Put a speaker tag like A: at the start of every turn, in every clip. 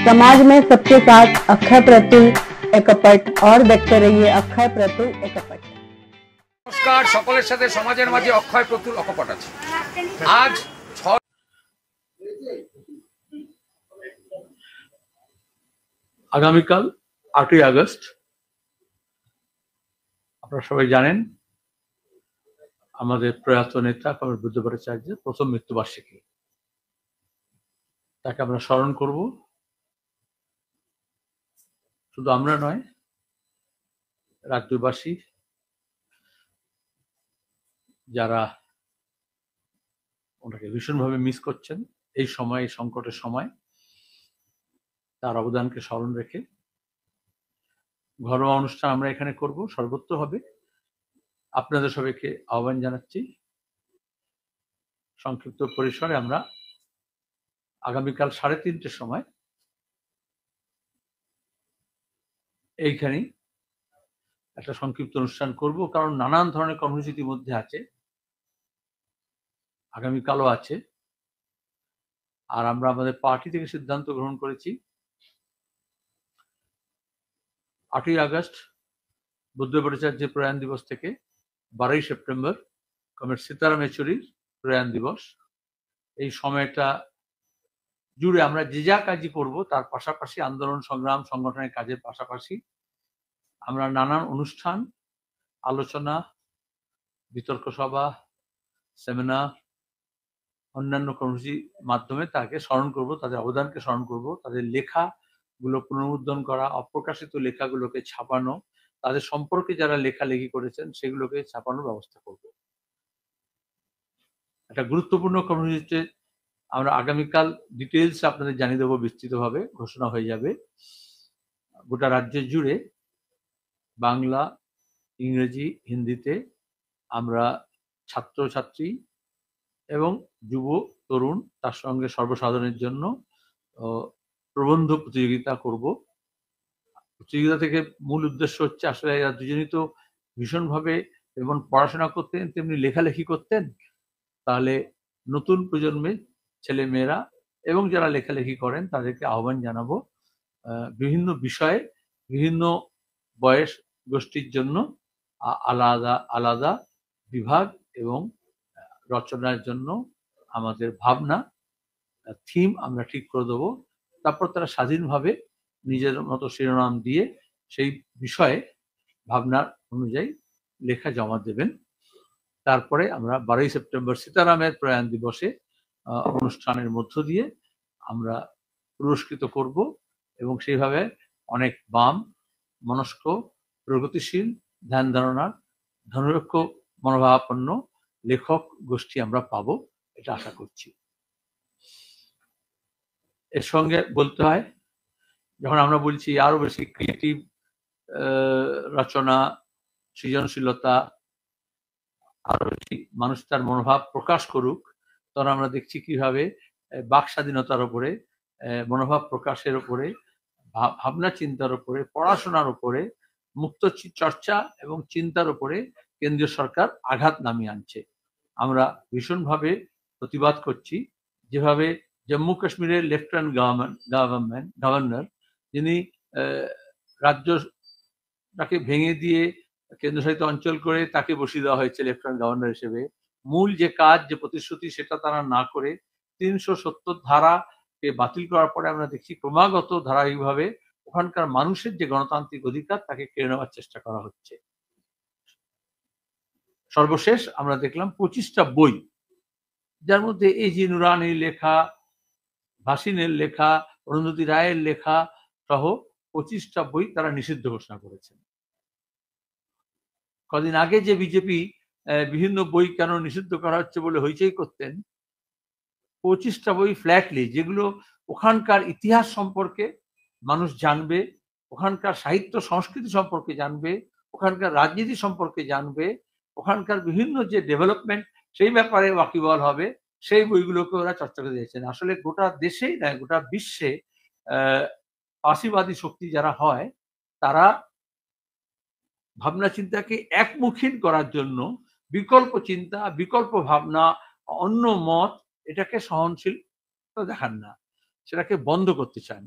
A: समाज में सबके साथ अक्षय प्रतुल एकपट और देखते रहिए अक्षय प्रतुल एकपट।
B: नमस्कार, सकलेर साथे समाजेर माझे अक्षय प्रतुल एकपट आछे। आज
C: আগামীকাল 8ই আগস্ট আপনারা সবাই জানেন আমাদের প্রয়াত নেতা কমরেড বুদ্ধ ভট্টাচার্যের প্রথম মৃত্যুবার্ষিকী। তাকে আমরা স্মরণ করব। শুধু আমরা নয়, রাজ্যবাসী যারা ওনাকে ভীষণভাবে মিস করছেন এই সময়, এই সংকটের সময়, তার অবদানকে স্মরণ রেখে ঘরোয়া অনুষ্ঠান আমরা এখানে করব, সর্বত্র হবে। আপনাদের সবাইকে আহ্বান জানাচ্ছি। সংক্ষিপ্ত পরিসরে আমরা আগামীকাল 3:30টার সময় এইখানে একটা সংক্ষিপ্ত অনুষ্ঠান করব, কারণ নানান ধরনের কর্মসূচির মধ্যে আছে, আগামীকালও আছে। আর আমরা আমাদের পার্টি থেকে সিদ্ধান্ত গ্রহণ করেছি 8ই আগস্ট বুদ্ধ ভট্টাচার্যের প্রয়াণ দিবস থেকে 12ই সেপ্টেম্বর কমরেড সীতারাম ইয়েচুরির প্রয়াণ দিবস, এই সময়টা জুড়ে আমরা যে যা কাজই করব তার পাশাপাশি আন্দোলন সংগ্রাম সংগঠনের কাজের পাশাপাশি আমরা নানান অনুষ্ঠান, আলোচনা, বিতর্ক সভা, সেমিনার, অন্যান্য কর্মসূচির মাধ্যমে তাকে স্মরণ করব, তাদের অবদানকে স্মরণ করব, তাদের লেখাগুলো পুনরুদ্ধার করা, অপ্রকাশিত লেখাগুলোকে ছাপানো, তাদের সম্পর্কে যারা লেখালেখি করেছেন সেগুলোকে ছাপানোর ব্যবস্থা করব। একটা গুরুত্বপূর্ণ কর্মসূচিতে আমরা আগামীকাল ডিটেলস আপনাদের জানিয়ে দেবো, বিস্তৃতভাবে ঘোষণা হয়ে যাবে। গোটা রাজ্য জুড়ে বাংলা, ইংরেজি, হিন্দিতে আমরা ছাত্রছাত্রী এবং যুব তরুণ, তার সঙ্গে সর্বসাধারণের জন্য প্রবন্ধ প্রতিযোগিতা করব। প্রতিযোগিতা থেকে মূল উদ্দেশ্য হচ্ছে, আসলে এরা দুজনই তো ভীষণভাবে যেমন পড়াশোনা করতেন তেমনি লেখালেখি করতেন, তাহলে নতুন প্রজন্মের ছেলে মেয়েরা এবং যারা লেখালেখি করেন তাদেরকে আহ্বান জানাবো বিভিন্ন বিষয়ে, বিভিন্ন বয়স গোষ্ঠীর জন্য আলাদা আলাদা বিভাগ এবং রচনার জন্য আমাদের ভাবনা, থিম আমরা ঠিক করে দেবো। তারপর তারা স্বাধীনভাবে নিজের মতো শিরোনাম দিয়ে সেই বিষয়ে ভাবনার অনুযায়ী লেখা জমা দেবেন। তারপরে আমরা 12ই সেপ্টেম্বর সীতারামের প্রয়াণ দিবসে অনুষ্ঠানের মধ্য দিয়ে আমরা পুরস্কৃত করব এবং সেইভাবে অনেক বাম মনস্ক, প্রগতিশীল, ধ্যান ধারণার, ধনরক্ষ মনোভাবাপন্ন লেখক গোষ্ঠী আমরা পাবো, এটা আশা করছি। এর সঙ্গে বলতে হয়, যখন আমরা বলছি আরো বেশি ক্রিয়েটিভ রচনা, সৃজনশীলতা, আরো বেশি মানুষ তার মনোভাব প্রকাশ করুক, তখন আমরা দেখছি কিভাবে বাক স্বাধীনতার উপরে, মনোভাব প্রকাশের উপরে, ভাবনা চিন্তার উপরে, পড়াশোনার উপরে, মুক্ত চর্চা এবং চিন্তার উপরে কেন্দ্রীয় সরকার আঘাত নামিয়ে আনছে। আমরা ভীষণভাবে প্রতিবাদ করছি। যেভাবে জম্মু কাশ্মীরের লেফটেন্যান্ট গভর্নর, যিনি রাজ্যটাকে ভেঙে দিয়ে কেন্দ্রশাসিত অঞ্চল করে তাকে বসিয়ে দেওয়া হয়েছে লেফটেন্যান্ট গভর্নর হিসেবে, মূল যে কাজ, যে প্রতিশ্রুতি সেটা তারা না করে 370 ধারাকে বাতিল করার পরে আমরা দেখছি ক্রমাগত ধারাবাহিকভাবে ওখানকার মানুষের যে গণতান্ত্রিক অধিকার তাকে কেড়ে নেওয়ার চেষ্টা করা হচ্ছে। সর্বশেষ আমরা দেখলাম 25টা বই, যার মধ্যে এই যে নুরানির লেখা, ভাসিনের লেখা, অরুন্ধতী রায়ের লেখা সহ 25টা বই তারা নিষিদ্ধ ঘোষণা করেছেন। কদিন আগে যে বিজেপি বিভিন্ন বই কেন নিষিদ্ধ করা হচ্ছে বলে হইচই করতেন, 25টা বই ফ্ল্যাটলি, যেগুলো ওখানকার ইতিহাস সম্পর্কে মানুষ জানবে, ওখানকার সাহিত্য সংস্কৃতি সম্পর্কে জানবে, ওখানকার রাজনীতি সম্পর্কে জানবে, ওখানকার বিভিন্ন যে ডেভেলপমেন্ট সেই ব্যাপারে ওয়াকিবহাল হবে, সেই বইগুলোকে ওরা চর্চা করে দিয়েছেন। আসলে গোটা দেশেই নয়, গোটা বিশ্বে ফাঁসিবাদী শক্তি যারা হয় তারা ভাবনা চিন্তাকে একমুখীন করার জন্য বিকল্প চিন্তা, বিকল্প ভাবনা, অন্য মত, এটাকে সহনশীল দেখান না, সেটাকে বন্ধ করতে চান।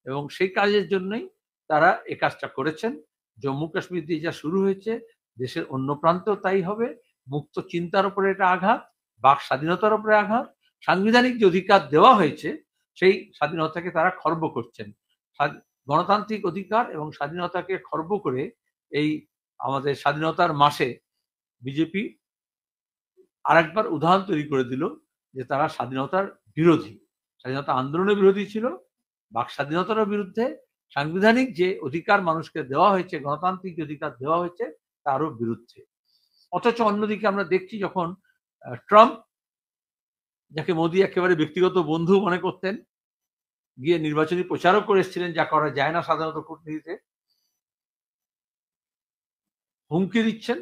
C: এবং সেই কাজের জন্যই তারা এ কাজটা করেছেন। জম্মু কাশ্মীর দিয়ে যা শুরু হয়েছে, দেশের অন্য প্রান্তেও তাই হবে। মুক্ত চিন্তার উপরে এটা আঘাত, বাক স্বাধীনতার উপরে আঘাত। সাংবিধানিক যে অধিকার দেওয়া হয়েছে সেই স্বাধীনতাকে তারা খর্ব করছেন। গণতান্ত্রিক অধিকার এবং স্বাধীনতাকে খর্ব করে এই আমাদের স্বাধীনতার মাসে বিজেপি আরেকবার উদাহরণ তৈরি করে দিল যে তারা স্বাধীনতার বিরোধী, স্বাধীনতা আন্দোলনের বিরোধী ছিল, বাক স্বাধীনতার বিরুদ্ধে, সাংবিধানিক যে অধিকার মানুষকে দেওয়া হয়েছে, গণতান্ত্রিক যে অধিকার দেওয়া হয়েছে তারও বিরুদ্ধে। অথচ অন্যদিকে আমরা দেখছি যখন ট্রাম্প, যাকে মোদী একেবারে ব্যক্তিগত বন্ধু মনে করতেন, গিয়ে নির্বাচনী প্রচারও করে এসেছিলেন, যা করা যায় না সাধারণত কূটনীতিতে, হুমকি দিচ্ছেন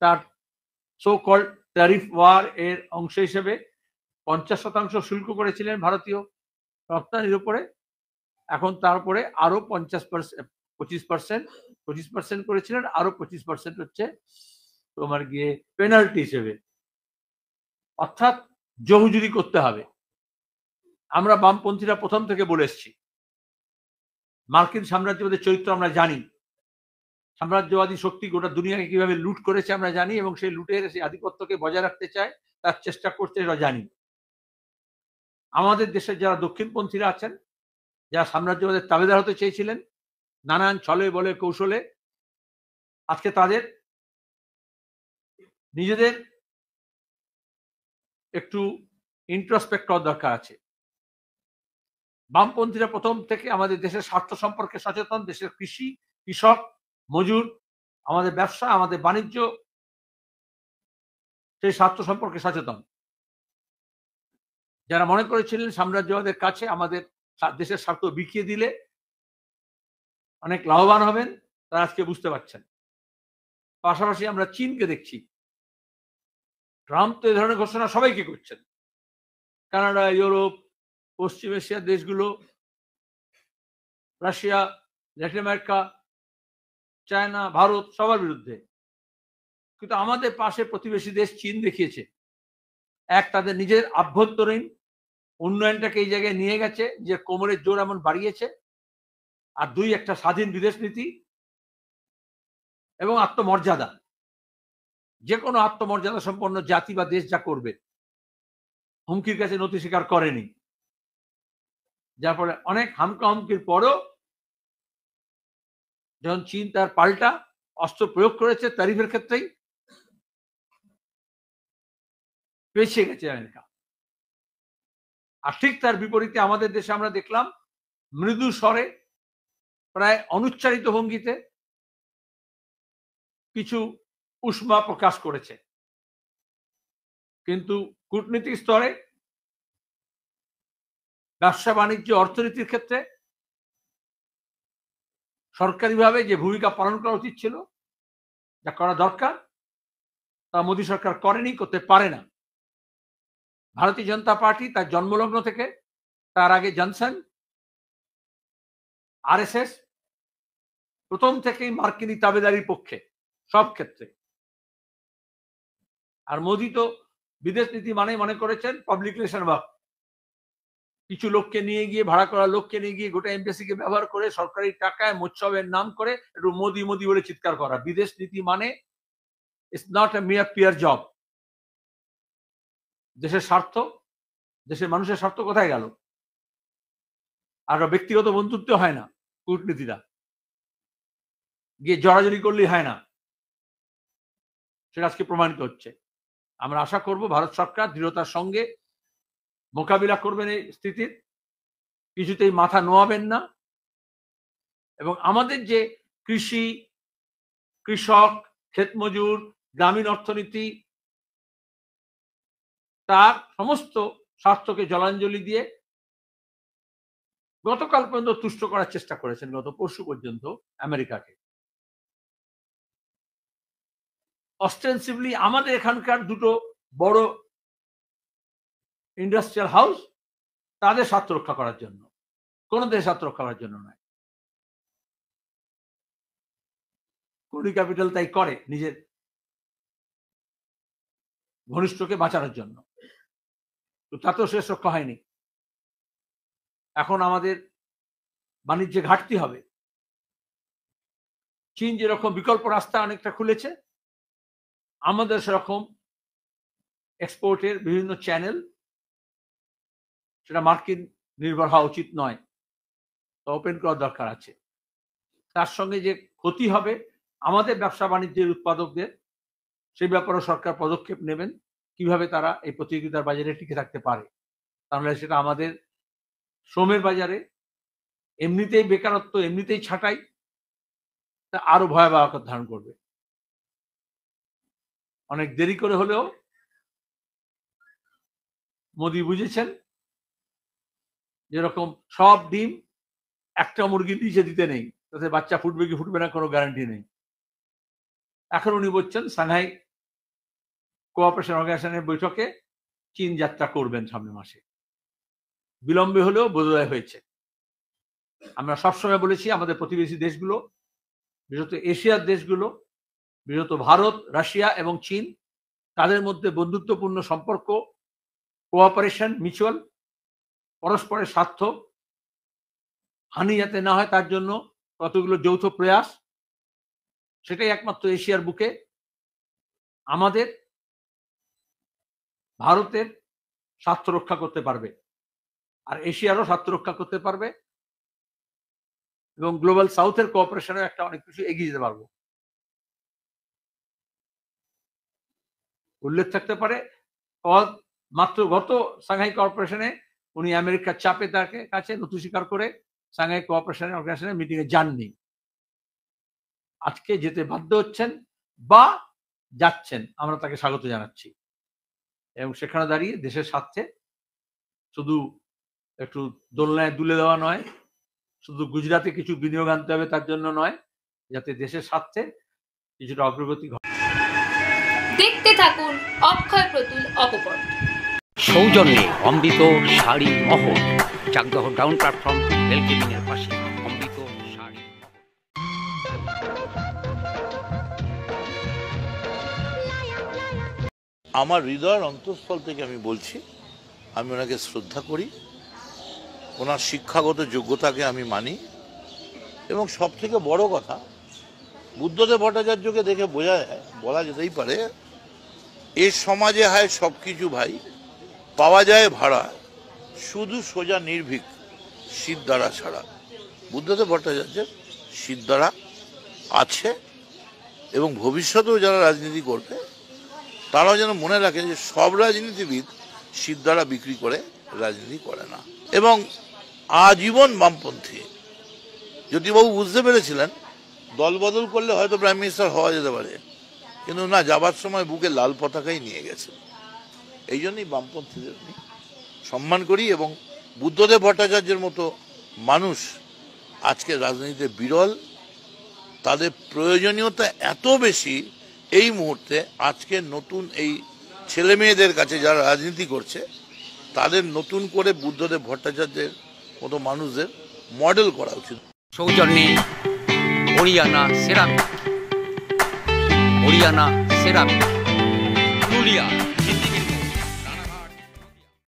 C: তার সো কল্ড ট্যারিফ ওয়ার এর অংশ হিসেবে 50% শুল্ক করেছিলেন ভারতীয় রপ্তানির উপরে, এখন তারপরে আরো 25% করেছিলেন, আরো 25% হচ্ছে তোমার গিয়ে পেনাল্টি হিসেবে, অর্থাৎ জহুজুরি করতে হবে। আমরা বামপন্থীরা প্রথম থেকে বলে এসছি, মার্কিন সাম্রাজ্যবাদের চরিত্র আমরা জানি, সাম্রাজ্যবাদী শক্তি গোটা দুনিয়াকে কিভাবে লুট করেছে আমরা জানি, এবং সেই লুটের সেই আধিপত্যকে বজায় রাখতে চায়, তার চেষ্টা করছে এটা জানি। আমাদের দেশের যারা দক্ষিণপন্থীরা আছেন, যারা সাম্রাজ্যবাদের তাবেদার হতে চেয়েছিলেন নানান ছলে বলে কৌশলে, আজকে তাদের নিজেদের একটু ইন্ট্রোস্পেক্ট করার দরকার আছে। বামপন্থীরা প্রথম থেকে আমাদের দেশের স্বার্থ সম্পর্কে সচেতন, দেশের কৃষি, কৃষক, মজুর, আমাদের ব্যবসা, আমাদের বাণিজ্য, সেই স্বার্থ সম্পর্কে সচেতন। যারা মনে করেছিলেন সাম্রাজ্যবাদের কাছে আমাদের দেশের স্বার্থ বিকিয়ে দিলে অনেক লাভবান হবেন, তারা আজকে বুঝতে পারছেন। পাশাপাশি আমরা চীনকে দেখছি, ট্রাম্প তো এই ধরনের ঘোষণা সবাইকে করছেন, কানাডা, ইউরোপ, পশ্চিম এশিয়ার দেশগুলো, Russia, Latin America, China, Bharat, সবার বিরুদ্ধে। কিন্তু আমাদের পাশে প্রতিবেশী দেশ চীন দেখিয়েছে, এক, তাদের নিজের আভ্যন্তরীণ উন্নয়নটাকে এই জায়গায় নিয়ে গেছে, যে কোমরের জোর এমন বাড়িয়েছে, আর দুই, একটা স্বাধীন বিদেশ নীতি এবং আত্মমর্যাদা। যে কোনো আত্মমর্যাদা সম্পন্ন জাতি বা দেশ যা করবে, হুমকির কাছে নতি স্বীকার করেনি, যার ফলে অনেক হামকা হুমকির পরও যখন চীন তার পাল্টা অস্ত্র প্রয়োগ করেছে তারিফের ক্ষেত্রেই, পেছিয়ে গেছে আমেরিকা। আর ঠিক তার বিপরীতে আমাদের দেশে আমরা দেখলাম মৃদু স্বরে, প্রায় অনুচ্চারিত ভঙ্গিতে কিছু উষ্মা প্রকাশ করেছে, কিন্তু কূটনীতিক স্তরে, ব্যবসা বাণিজ্য, অর্থনীতির ক্ষেত্রে সরকারিভাবে যে ভূমিকা পালন করা উচিত ছিল, যা করা দরকার, তা মোদী সরকার করেনি, করতে পারে না। ভারতীয় জনতা পার্টি তার জন্মলগ্ন থেকে, তার আগে জনসন, আরএসএস, প্রথম থেকেই মার্কিনী তাবেদারির পক্ষে সব ক্ষেত্রে। আর মোদী তো বিদেশ নীতি মানে মনে করেছেন পাবলিক রিলেশন ওয়ার্ক, কিছু লোককে নিয়ে গিয়ে, ভাড়া করা লোককে নিয়ে গিয়ে গোটা এমবেসিকে ব্যবহার করে সরকারি টাকায় মোৎসবের নাম করে একটু মোদি মোদি বলে চিৎকার করা। বিদেশ নীতি মানে ইটস নট এ মিয়ার পিয়ার জব। দেশের স্বার্থ, দেশের মানুষের স্বার্থ কোথায় গেল? আর ব্যক্তিগত বন্ধুত্ব হয় না, কূটনীতিটা গিয়ে জড়াজড়ি করলেই হয় না, সেটা আজকে প্রমাণিত হচ্ছে। আমরা আশা করব ভারত সরকার দৃঢ়তার সঙ্গে মোকাবিলা করবেন এই স্থিতির, কিছুতেই মাথা নোয়াবেন না, এবং আমাদের যে কৃষি, কৃষক, ক্ষেতমজুর, গ্রামীণ অর্থনীতি, তার সমস্ত স্বার্থকে জলাঞ্জলি দিয়ে গতকাল পর্যন্ত তুষ্ট করার চেষ্টা করেছেন, গত পরশু পর্যন্ত আমেরিকাকে। অস্টেন্সিভলি আমাদের এখানকার দুটো বড় ইন্ডাস্ট্রিয়াল হাউস তাদের স্বার্থ রক্ষা করার জন্য, কোন দেশের স্বার্থ রক্ষা করার জন্য নয়। কোনি ক্যাপিটাল তাই করে নিজের ঘনিষ্ঠকে বাঁচানোর জন্য, তো তাতেও শেষ রক্ষা হয়নি। এখন আমাদের বাণিজ্যে ঘাটতি হবে। চীন যেরকম বিকল্প রাস্তা অনেকটা খুলেছে, আমাদের সেরকম এক্সপোর্টের বিভিন্ন চ্যানেল, সেটা মার্কিন নির্ভর হওয়া উচিত নয়, ওপেন করার দরকার আছে। তার সঙ্গে যে ক্ষতি হবে আমাদের ব্যবসা বাণিজ্যের উৎপাদকদের, সেই ব্যাপারে সরকার পদক্ষেপ নেবেন কিভাবে তারা এই প্রতিযোগিতার বাজারে টিকে থাকতে পারে। তাহলে সেটা আমাদের শ্রমের বাজারে এমনিতেই বেকারত্ব, এমনিতেই ছাঁটাই, তা আরো ভয়াবহ আকার ধারণ করবে। অনেক দেরি করে হলেও মোদি বুঝেছেন যেরকম সব ডিম একটা মুরগির নিচে দিতে নেই, তাতে বাচ্চা ফুটবে কি ফুটবে না কোনো গ্যারান্টি নেই। এখন উনি বলছেন সাংহাই কোঅপারেশন অর্গানাইজেশনের বৈঠকে চীন যাত্রা করবেন সামনের মাসে। বিলম্বে হলেও বোধোদয় হয়েছে। আমরা সবসময় বলেছি আমাদের প্রতিবেশী দেশগুলো, বিশেষত এশিয়ার দেশগুলো, বিশেষত ভারত, রাশিয়া এবং চীন, তাদের মধ্যে বন্ধুত্বপূর্ণ সম্পর্ক, কোঅপারেশন, মিউচুয়াল, পরস্পরের স্বার্থ হানি যাতে না হয় তার জন্য কতগুলো যৌথ প্রয়াস, সেটাই একমাত্র এশিয়ার বুকে আমাদের ভারতের স্বার্থ রক্ষা করতে পারবে, আর এশিয়ারও স্বার্থ রক্ষা করতে পারবে, এবং গ্লোবাল সাউথের কোঅপারেশনে একটা অনেক কিছু এগিয়ে যেতে পারবো। উল্লেখ থাকতে পারে মাত্র গত সাংহাই কোঅপারেশনে উনি আমেরিকার চাপে তার কাছে নথি স্বীকার করে সাংহাই কোঅপারেশন অর্গানাইজেশনের মিটিং এ যাননি। আজকে যেতে বাধ্য হচ্ছেন বা যাচ্ছেন, আমরা তাকে স্বাগত জানাচ্ছি। এবং সেখানে দাঁড়িয়ে দেশের স্বার্থে শুধু একটু দোলনায় দুলে দেওয়া নয়, শুধু গুজরাটে কিছু বিনিয়োগ আনতে হবে তার জন্য নয়, যাতে দেশের স্বার্থে কিছুটা অগ্রগতি ঘটে।
D: দেখতে থাকুন অক্ষয় প্রতুল অকপট।
B: সৌজন্যে অমৃত শাড়ি মহল, চাকদহ ডাউন প্ল্যাটফর্ম রেলকেবিনের পাশে অমৃত শাড়ি।
E: আমার হৃদয়ের অন্তঃস্থল থেকে আমি বলছি, আমি ওনাকে শ্রদ্ধা করি, ওনার শিক্ষাগত যোগ্যতাকে আমি মানি, এবং সব থেকে বড় কথা, বুদ্ধদেব ভট্টাচার্যকে দেখে বলা যেতেই পারে এ সমাজে হয় সব কিছু ভাই, পাওয়া যায় ভাড়া, শুধু সোজা নির্ভীক সিদ্ধারা ছাড়া। বুদ্ধদেব ভট্টাচার্যের সিদ্ধারা আছে, এবং ভবিষ্যতেও যারা রাজনীতি করবে তারাও যেন মনে রাখে যে সব রাজনীতিবিদ সিদ্ধারা বিক্রি করে রাজনীতি করে না। এবং আজীবন বামপন্থী। জ্যোতিবাবু বুঝতে পেরেছিলেন দল বদল করলে হয়তো প্রাইম মিনিস্টার হওয়া যেতে পারে, কিন্তু না, যাবার সময় বুকে লাল পতাকাই নিয়ে গেছেন। এই জন্যই বামপন্থীদের আমি সম্মান করি, এবং বুদ্ধদেব ভট্টাচার্যের মতো মানুষ আজকে রাজনীতিতে বিরল। তাদের প্রয়োজনীয়তা এত বেশি এই মুহূর্তে, আজকে নতুন এই ছেলে মেয়েদের কাছে যারা রাজনীতি করছে, তাদের নতুন করে বুদ্ধদেব ভট্টাচার্যের মতো মানুষদের মডেল করা উচিত।
B: সৌজন্যে হরিয়ানা সেরামিক, পুরুলিয়া